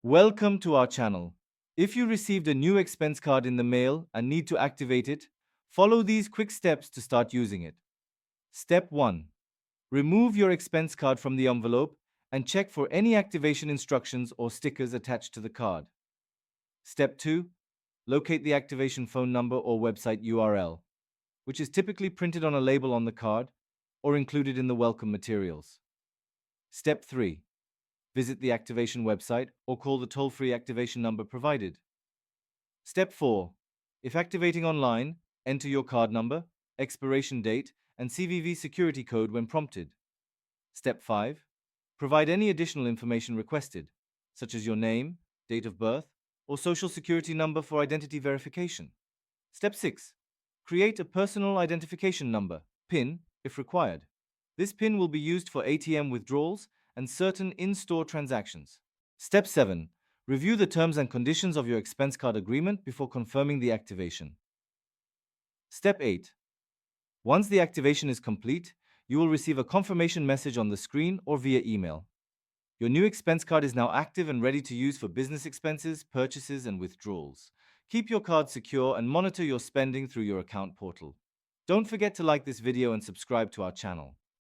Welcome to our channel. If you received a new expense card in the mail and need to activate it, follow these quick steps to start using it. Step 1. Remove your expense card from the envelope and check for any activation instructions or stickers attached to the card. Step 2. Locate the activation phone number or website URL, which is typically printed on a label on the card or included in the welcome materials. Step 3. Visit the activation website or call the toll-free activation number provided. Step 4. If activating online, enter your card number, expiration date, and CVV security code when prompted. Step 5. Provide any additional information requested, such as your name, date of birth, or social security number for identity verification. Step 6. Create a personal identification number, PIN, if required. This PIN will be used for ATM withdrawals and certain in-store transactions. Step 7. Review the terms and conditions of your expense card agreement before confirming the activation. Step 8. Once the activation is complete, you will receive a confirmation message on the screen or via email. Your new expense card is now active and ready to use for business expenses, purchases, and withdrawals. Keep your card secure and monitor your spending through your account portal. Don't forget to like this video and subscribe to our channel.